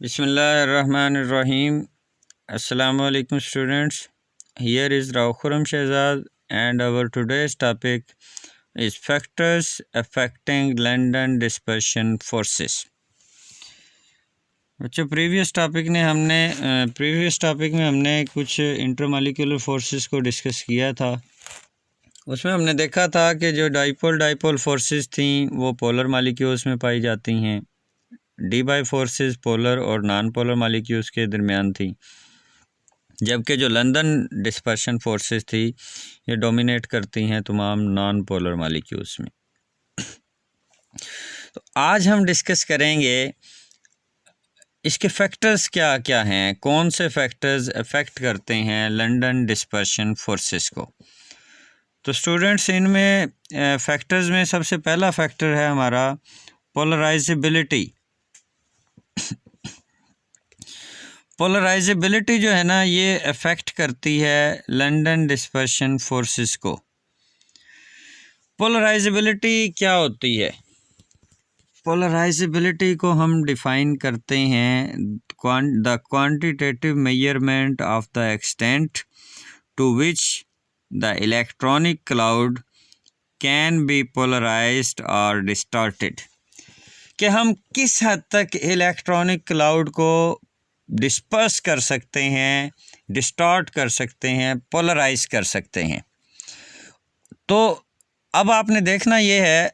Bismillahirrahmanirrahim. Assalamu alaikum students. Here is Rao Khurram Shehzad and our today's topic is factors affecting London dispersion forces. बच्चों previous topic में हमने कुछ intermolecular forces को discuss किया था। उसमें हमने देखा था कि जो डाइपोल फोर्सेस थी वो पोलर मॉलिक्यूल्स में पाई जाती हैं, डी बाई फोर्सेस पोलर और नॉन पोलर मॉलिक्यूल्स के दरमियान थी, जबकि जो लंदन डिस्पर्शन फोर्सेस थी ये डोमिनेट करती हैं तमाम नॉन पोलर मॉलिक्यूल्स में। तो आज हम डिस्कस करेंगे इसके फैक्टर्स क्या क्या हैं, कौन से फैक्टर्स अफेक्ट करते हैं लंदन डिस्पर्शन फोर्सेस को। तो स्टूडेंट्स इनमें फैक्टर्स में सबसे पहला फैक्टर है हमारा पोलराइजेबिलिटी। पोलराइजेबिलिटी जो है ना ये अफेक्ट करती है लंदन डिस्पर्शन फोर्सेस को। पोलराइजेबिलिटी क्या होती है? पोलराइजेबिलिटी को हम डिफाइन करते हैं the quantitative measurement of the extent to which the electronic cloud can be polarized और डिस्टॉर्टेड, कि हम किस हद तक इलेक्ट्रॉनिक क्लाउड को डिस्पर्स कर सकते हैं, डिस्टॉर्ट कर सकते हैं, पोलराइज कर सकते हैं। तो अब आपने देखना ये है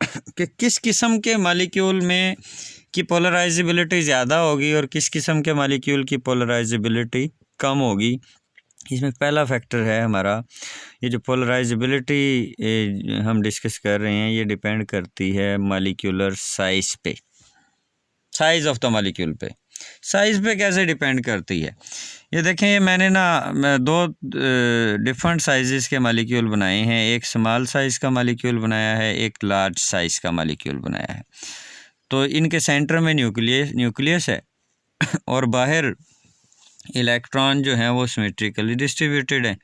कि किस किस्म के मॉलिक्यूल में की पोलराइजेबिलिटी ज़्यादा होगी और किस किस्म के मॉलिक्यूल की पोलराइजेबिलिटी कम होगी। इसमें पहला फैक्टर है हमारा ये जो पोलराइजेबिलिटी हम डिस्कस कर रहे हैं, ये डिपेंड करती है मॉलिक्यूलर साइज़ पे, साइज़ ऑफ द मॉलिक्यूल पे। साइज़ पे कैसे डिपेंड करती है? ये देखें, ये मैंने दो डिफरेंट साइज़ के मॉलिक्यूल बनाए हैं। एक स्मॉल साइज़ का मॉलिक्यूल बनाया है, एक लार्ज साइज़ का मॉलिक्यूल बनाया है। तो इनके सेंटर में न्यूक्लियस है और बाहर इलेक्ट्रॉन जो हैं वो सिमेट्रिकली डिस्ट्रीब्यूटेड है।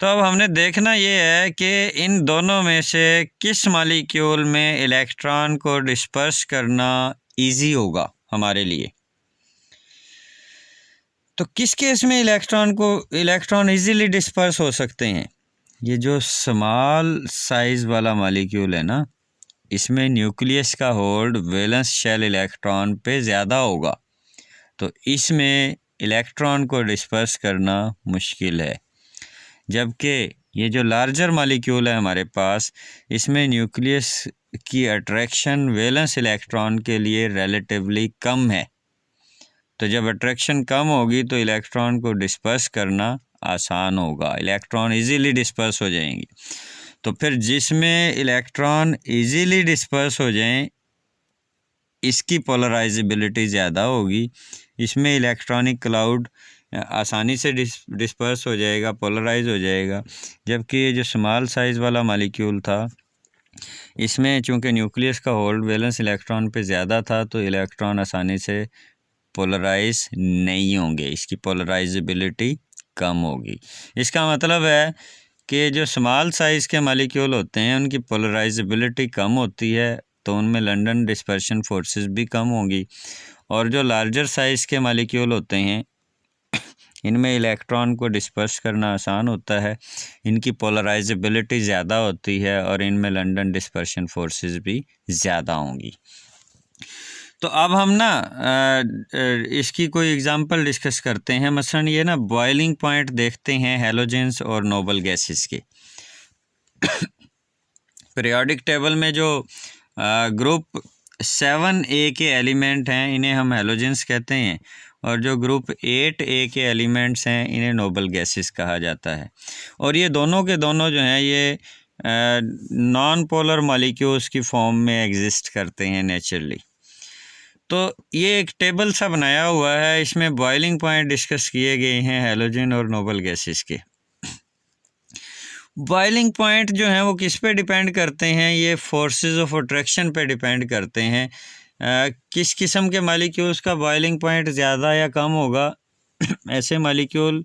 तो अब हमने देखना ये है कि इन दोनों में से किस मॉलिक्यूल में इलेक्ट्रॉन को डिस्पर्स करना ईजी होगा हमारे लिए। तो किस केस में इलेक्ट्रॉन इजीली डिस्पर्स हो सकते हैं? ये जो स्मॉल साइज़ वाला मॉलिक्यूल है ना, इसमें न्यूक्लियस का होल्ड वैलेंस शेल इलेक्ट्रॉन पे ज़्यादा होगा, तो इसमें इलेक्ट्रॉन को डिस्पर्स करना मुश्किल है। जबकि ये जो लार्जर मॉलिक्यूल है हमारे पास, इसमें न्यूक्लियस की अट्रैक्शन वैलेंस इलेक्ट्रॉन के लिए रिलेटिवली कम है। तो जब अट्रैक्शन कम होगी तो इलेक्ट्रॉन को डिस्पर्स करना आसान होगा, इलेक्ट्रॉन इजीली डिस्पर्स हो जाएंगी। तो फिर जिसमें इलेक्ट्रॉन इजीली डिस्पर्स हो जाएं इसकी पोलराइजेबिलिटी ज़्यादा होगी, इसमें इलेक्ट्रॉनिक क्लाउड आसानी से डिस्पर्स हो जाएगा, पोलराइज हो जाएगा। जबकि ये जो स्मॉल साइज़ वाला मॉलिक्यूल था, इसमें चूँकि न्यूक्लियस का होल्ड वैलेंस इलेक्ट्रॉन पे ज़्यादा था तो इलेक्ट्रॉन आसानी से पोलराइज नहीं होंगे, इसकी पोलराइजेबिलिटी कम होगी। इसका मतलब है कि जो स्मॉल साइज़ के मॉलिक्यूल होते हैं उनकी पोलराइजेबिलिटी कम होती है, तो उनमें लंदन डिस्पर्शन फोर्सेस भी कम होंगी। और जो लार्जर साइज़ के मॉलिक्यूल होते हैं इनमें इलेक्ट्रॉन को डिस्पर्स करना आसान होता है, इनकी पोलराइजेबिलिटी ज़्यादा होती है और इनमें लंदन डिस्पर्शन फोर्सेस भी ज़्यादा होंगी। तो अब हम इसकी कोई एग्जांपल डिस्कस करते हैं। मसलन ये बॉइलिंग पॉइंट देखते हैं हैलोजेंस और नोबल गैसेस के। पीरियोडिक टेबल में जो ग्रुप 7A के एलिमेंट हैं इन्हें हम हैलोजेंस कहते हैं, और जो ग्रुप 8A के एलिमेंट्स हैं इन्हें नोबल गैसेस कहा जाता है। और ये दोनों के दोनों जो हैं ये नॉन पोलर मॉलिक्यूल्स की फॉर्म में एग्जिस्ट करते हैं नेचुरली। तो ये एक टेबल सा बनाया हुआ है, इसमें बॉइलिंग पॉइंट डिस्कस किए गए हैं हैलोजन और नोबल गैसेस के। बॉइलिंग पॉइंट जो हैं वो किस पे डिपेंड करते हैं? ये फोर्सेस ऑफ अट्रैक्शन पे डिपेंड करते हैं। किस किस्म के मॉलिक्यूल्स का बॉइलिंग पॉइंट ज़्यादा या कम होगा? ऐसे मॉलिक्यूल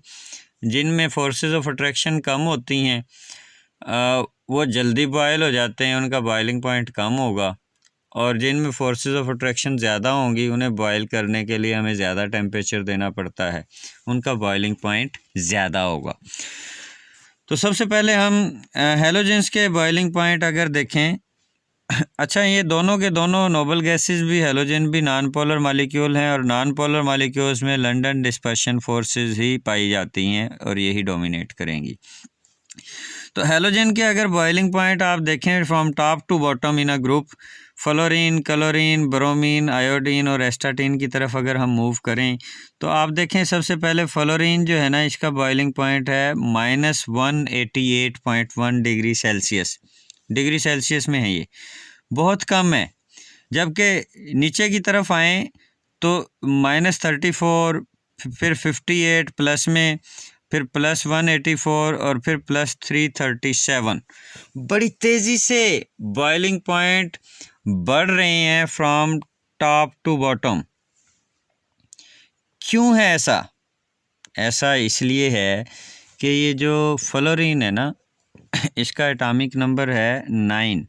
जिनमें फोर्सेस ऑफ अट्रैक्शन कम होती हैं वो जल्दी बॉयल हो जाते हैं, उनका बॉइलिंग पॉइंट कम होगा। और जिनमें फोर्सेस ऑफ अट्रैक्शन ज़्यादा होंगी उन्हें बॉयल करने के लिए हमें ज़्यादा टेम्परेचर देना पड़ता है, उनका बॉइलिंग पॉइंट ज़्यादा होगा। तो सबसे पहले हम हैलोजेंस के बॉइलिंग पॉइंट अगर देखें, अच्छा ये दोनों के दोनों नोबल गैसेस भी हैलोजन भी नॉन पोलर मालिक्यूल हैं और नॉन पोलर मालिक्यूल्स में लंदन डिस्पर्शन फोर्सेस ही पाई जाती हैं और यही डोमिनेट करेंगी। तो हैलोजन के अगर बॉइलिंग पॉइंट आप देखें from top to bottom in a group, fluorine, chlorine, bromine, iodine और एस्टाटीन की तरफ अगर हम मूव करें तो आप देखें सबसे पहले फ्लोरीन जो है ना, इसका बॉइलिंग पॉइंट है -188.1 डिग्री सेल्सियस में है, ये बहुत कम है। जबकि नीचे की तरफ आएँ तो -34, फिर 58 प्लस में, फिर +184 और फिर +337, बड़ी तेज़ी से बॉइलिंग पॉइंट बढ़ रहे हैं फ्रॉम टॉप टू बॉटम। क्यों है ऐसा? ऐसा इसलिए है कि ये जो फ्लोरीन है ना, इसका एटॉमिक नंबर है 9।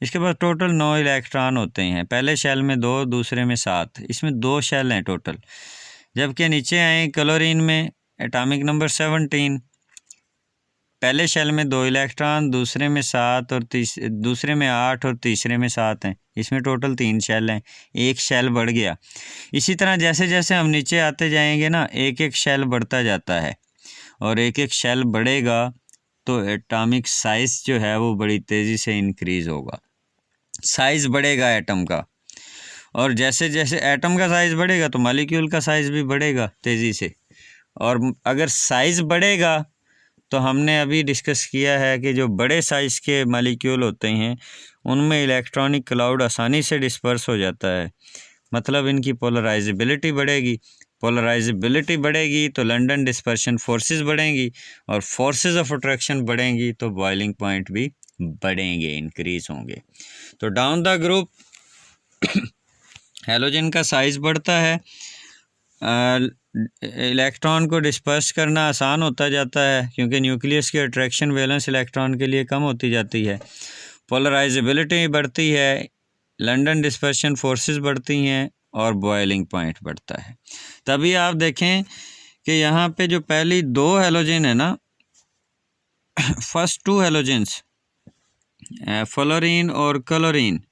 इसके पास टोटल 9 इलेक्ट्रॉन होते हैं, पहले शेल में 2, दूसरे में 7, इसमें 2 शेल हैं टोटल। जबकि नीचे आए क्लोरीन में एटॉमिक नंबर 17, पहले शेल में 2 इलेक्ट्रॉन, दूसरे में 7 और दूसरे में 8 और तीसरे में 7 हैं, इसमें टोटल 3 शेल हैं, एक शेल बढ़ गया। इसी तरह जैसे जैसे हम नीचे आते जाएंगे ना, एक एक शेल बढ़ता जाता है और एक एक शेल बढ़ेगा तो एटॉमिक साइज़ जो है वो बड़ी तेज़ी से इंक्रीज़ होगा, साइज़ बढ़ेगा एटम का। और जैसे जैसे एटम का साइज़ बढ़ेगा तो मॉलिक्यूल का साइज़ भी बढ़ेगा तेज़ी से। और अगर साइज़ बढ़ेगा तो हमने अभी डिस्कस किया है कि जो बड़े साइज़ के मॉलिक्यूल होते हैं उनमें इलेक्ट्रॉनिक क्लाउड आसानी से डिस्पर्स हो जाता है, मतलब इनकी पोलराइजेबिलिटी बढ़ेगी। पोलराइजेबिलिटी बढ़ेगी तो लंदन डिस्पर्शन फोर्सेस बढ़ेंगी और फोर्सेस ऑफ अट्रैक्शन बढ़ेंगी तो बॉइलिंग पॉइंट भी बढ़ेंगे, इंक्रीज होंगे। तो डाउन द ग्रुप हैलोजन का साइज़ बढ़ता है, इलेक्ट्रॉन को डिस्पर्स करना आसान होता जाता है क्योंकि न्यूक्लियस की अट्रैक्शन वैलेंस इलेक्ट्रॉन के लिए कम होती जाती है, पोलराइजेबिलिटी बढ़ती है, लंदन डिस्पर्शन फोर्सेस बढ़ती हैं और बॉइलिंग पॉइंट बढ़ता है। तभी आप देखें कि यहाँ पे जो पहली 2 हैलोजन है ना, फर्स्ट 2 हैलोजेंस फ्लोरीन और chlorine,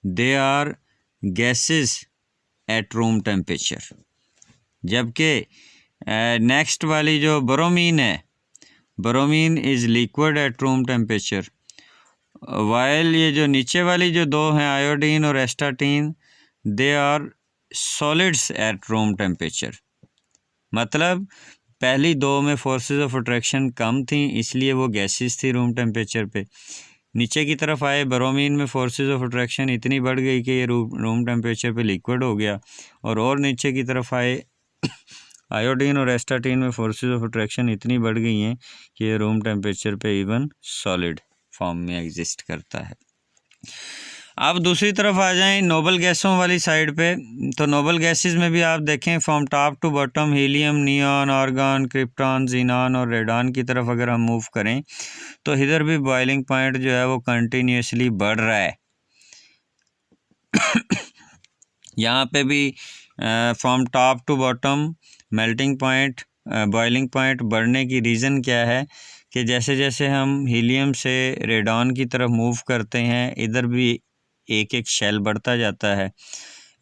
they are gases at room temperature, जबकि नेक्स्ट वाली जो ब्रोमीन है, bromine is liquid at room temperature, while ये जो नीचे वाली जो 2 हैं आयोडीन और astatine, they are solids at room temperature. मतलब पहली 2 में फोर्सेस ऑफ अट्रैक्शन कम थी इसलिए वो गैसेस थी रूम टेम्परेचर पे। नीचे की तरफ आए ब्रोमीन में फोर्सेस ऑफ अट्रैक्शन इतनी बढ़ गई कि ये रूम टेम्परेचर पे लिक्विड हो गया, और नीचे की तरफ आए आयोडीन और एस्टाटीन में फोर्सेस ऑफ अट्रैक्शन इतनी बढ़ गई हैं कि ये रूम टेम्परेचर पे इवन सॉलिड फॉर्म में एग्जिस्ट करता है। अब दूसरी तरफ आ जाएं नोबल गैसों वाली साइड पे, तो नोबल गैसेस में भी आप देखें from top to bottom helium, neon, argon, krypton, xenon और रेडॉन की तरफ अगर हम मूव करें तो इधर भी बॉइलिंग पॉइंट जो है वो कंटिन्यूसली बढ़ रहा है। यहाँ पे भी from top to bottom melting point, boiling point बढ़ने की रीज़न क्या है कि जैसे जैसे हम हीलियम से रेडॉन की तरफ मूव करते हैं इधर भी एक एक शेल बढ़ता जाता है,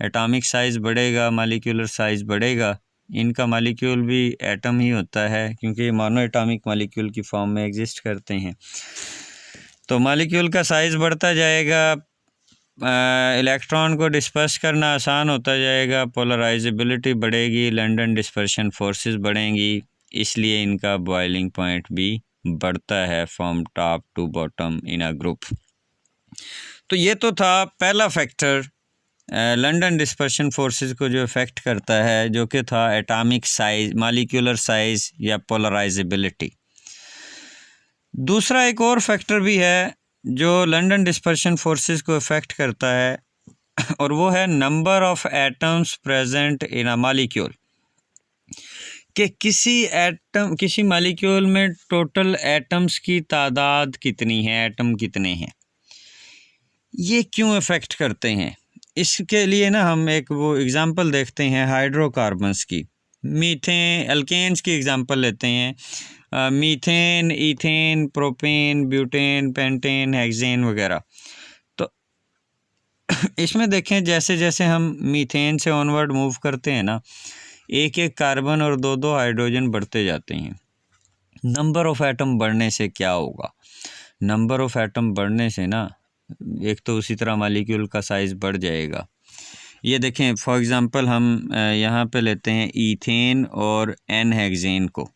एटॉमिक साइज़ बढ़ेगा, मॉलिक्यूलर साइज़ बढ़ेगा। इनका मॉलिक्यूल भी एटम ही होता है क्योंकि ये मोनो एटॉमिक मॉलिक्यूल की फॉर्म में एग्जिस्ट करते हैं। तो मॉलिक्यूल का साइज़ बढ़ता जाएगा, इलेक्ट्रॉन को डिस्पर्स करना आसान होता जाएगा, पोलराइजेबिलिटी बढ़ेगी, लंदन डिस्पर्शन फोर्सेस बढ़ेंगी, इसलिए इनका बॉइलिंग पॉइंट भी बढ़ता है from top to bottom in a group. तो ये तो था पहला फैक्टर लंदन डिस्पर्शन फोर्सेस को जो इफ़ेक्ट करता है, जो कि था एटॉमिक साइज़, मॉलिक्यूलर साइज़ या पोलराइजेबिलिटी। दूसरा एक और फैक्टर भी है जो लंदन डिस्पर्शन फोर्सेस को इफ़ेक्ट करता है और वो है number of atoms present in a molecule, कि किसी मॉलिक्यूल में टोटल एटम्स की तादाद कितनी है, एटम कितने हैं। ये क्यों इफ़ेक्ट करते हैं? इसके लिए ना हम एक वो एग्ज़ाम्पल देखते हैं हाइड्रोकार्बन्स की। मीथेन, अल्केन्स की एग्ज़ाम्पल लेते हैं। Methane, ethane, propane, butane, pentane, hexane वगैरह। तो इसमें देखें जैसे जैसे हम मीथेन से ऑनवर्ड मूव करते हैं ना, एक एक कार्बन और दो दो हाइड्रोजन बढ़ते जाते हैं। नंबर ऑफ़ एटम बढ़ने से क्या होगा? नंबर ऑफ़ एटम बढ़ने से ना एक तो उसी तरह मालिक्यूल का साइज़ बढ़ जाएगा। ये देखें फॉर एग्ज़ाम्पल हम यहाँ पे लेते हैं ईथेन और एन हेक्सेन को।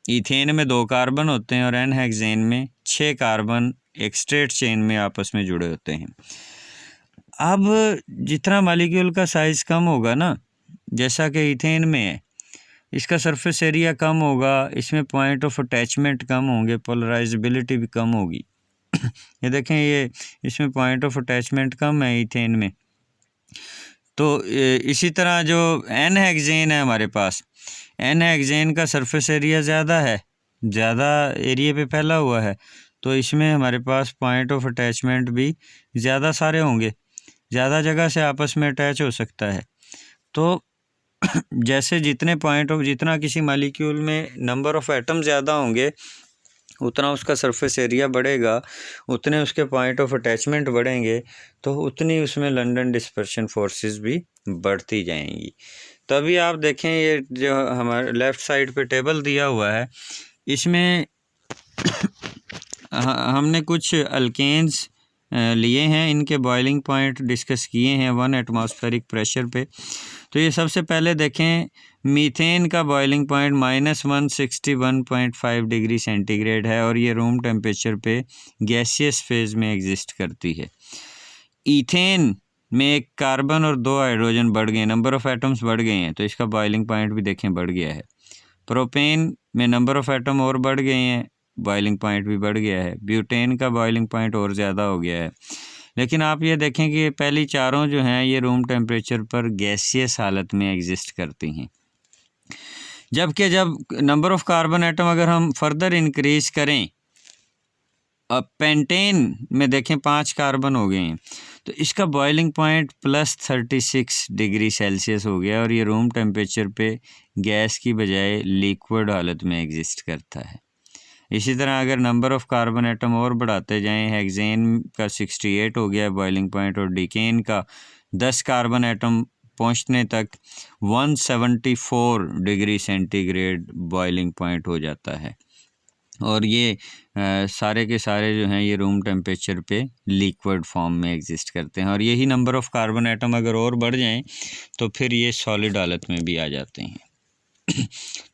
ईथेन में 2 कार्बन होते हैं और एन हेक्सेन में 6 कार्बन एक स्ट्रेट चेन में आपस में जुड़े होते हैं। अब जितना मालिक्यूल का साइज़ कम होगा ना, जैसा कि ईथेन में है, इसका सरफेस एरिया कम होगा, इसमें पॉइंट ऑफ अटैचमेंट कम होंगे, पोलराइजेबिलिटी भी कम होगी। ये देखें, ये इसमें पॉइंट ऑफ अटैचमेंट कम है ईथेन में। तो इसी तरह जो एन हेक्सेन है हमारे पास, एन हेक्सेन का सरफेस एरिया ज़्यादा है, ज़्यादा एरिया पे फैला हुआ है, तो इसमें हमारे पास पॉइंट ऑफ अटैचमेंट भी ज़्यादा सारे होंगे, ज़्यादा जगह से आपस में अटैच हो सकता है। तो जैसे जितना किसी मालिक्यूल में नंबर ऑफ़ एटम ज़्यादा होंगे, उतना उसका सरफेस एरिया बढ़ेगा, उतने उसके पॉइंट ऑफ अटैचमेंट बढ़ेंगे, तो उतनी उसमें लंडन डिस्पर्शन फोर्सेस भी बढ़ती जाएंगी। तभी आप देखें ये जो हमारे लेफ़्ट साइड पे टेबल दिया हुआ है, इसमें हमने कुछ अल्केन्स लिए हैं, इनके बॉइलिंग पॉइंट डिस्कस किए हैं 1 एटमॉस्फेरिक प्रेशर पे। तो ये सबसे पहले देखें, मीथेन का बॉइलिंग पॉइंट -161.5 डिग्री सेंटीग्रेड है और ये रूम टेम्परेचर पे गैसियस फेज़ में एग्जिस्ट करती है। ईथेन में 1 कार्बन और 2 हाइड्रोजन बढ़ गए, नंबर ऑफ़ एटम्स बढ़ गए हैं, तो इसका बॉइलिंग पॉइंट भी देखें बढ़ गया है। प्रोपेन में नंबर ऑफ़ एटम और बढ़ गए हैं, बॉइलिंग पॉइंट भी बढ़ गया है। ब्यूटेन का बॉइलिंग पॉइंट और ज़्यादा हो गया है। लेकिन आप ये देखें कि पहली चारों जो हैं ये रूम टेम्परेचर पर गैसियस हालत में एग्जिस्ट करती हैं, जबकि जब नंबर ऑफ़ कार्बन एटम अगर हम फर्दर इंक्रीज़ करें, अब पेंटेन में देखें 5 कार्बन हो गए हैं, तो इसका बॉइलिंग पॉइंट +36 डिग्री सेल्सियस हो गया और ये रूम टेम्परेचर पे गैस की बजाय लिक्विड हालत में एग्जिस्ट करता है। इसी तरह अगर नंबर ऑफ़ कार्बन एटम और बढ़ाते जाएं, हेक्सेन का 68 हो गया बॉइलिंग पॉइंट और डिकेन का 10 कार्बन एटम पहुंचने तक 174 डिग्री सेंटीग्रेड बॉइलिंग पॉइंट हो जाता है। और ये सारे के सारे जो हैं ये रूम टेम्परेचर पे लिक्विड फॉर्म में एग्जिस्ट करते हैं। और यही नंबर ऑफ़ कार्बन एटम अगर और बढ़ जाएं तो फिर ये सॉलिड हालत में भी आ जाते हैं।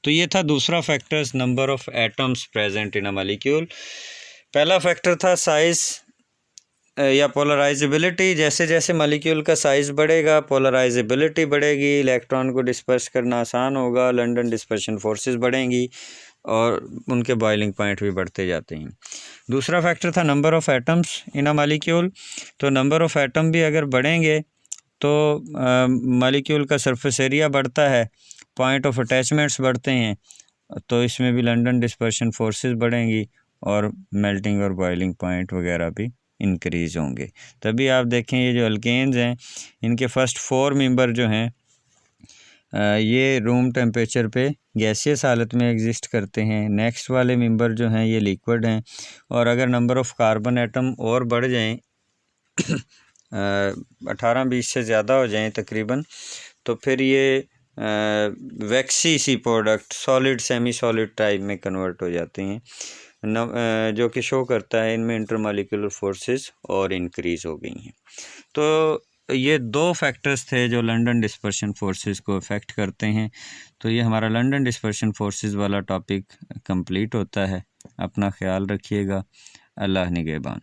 तो ये था दूसरा factors, number of atoms present in a molecule. पहला फैक्टर था साइज़ या पोलराइजेबिलिटी। जैसे जैसे मॉलिक्यूल का साइज़ बढ़ेगा पोलराइजेबिलिटी बढ़ेगी, इलेक्ट्रॉन को डिस्पर्स करना आसान होगा, लंडन डिस्पर्शन फोर्सेस बढ़ेंगी और उनके बॉइलिंग पॉइंट भी बढ़ते जाते हैं। दूसरा फैक्टर था number of atoms in a molecule. तो नंबर ऑफ़ एटम भी अगर बढ़ेंगे तो मॉलिक्यूल का सरफेस एरिया बढ़ता है, पॉइंट ऑफ अटैचमेंट्स बढ़ते हैं, तो इसमें भी लंडन डिस्पर्शन फोर्सेस बढ़ेंगी और मेल्टिंग और बॉइलिंग पॉइंट वगैरह भी इंक्रीज़ होंगे। तभी आप देखें ये जो अल्केन्स हैं इनके फर्स्ट 4 मेंबर जो हैं ये रूम टेम्परेचर पे गैसियस हालत में एग्जिस्ट करते हैं। नेक्स्ट वाले मेंबर जो हैं ये लिक्विड हैं और अगर नंबर ऑफ़ कार्बन एटम और बढ़ जाएं 18-20 से ज़्यादा हो जाएं तकरीबन, तो फिर ये वैक्सी सी product solid semi solid type में कन्वर्ट हो जाते हैं, जो कि शो करता है इनमें इंटरमॉलिक्यूलर फोर्सेस और इंक्रीज़ हो गई हैं। तो ये 2 फैक्टर्स थे जो लंडन डिस्पर्शन फोर्सेस को अफेक्ट करते हैं। तो ये हमारा लंडन डिस्पर्शन फोर्सेस वाला टॉपिक कंप्लीट होता है। अपना ख्याल रखिएगा। अल्लाह निगहबान।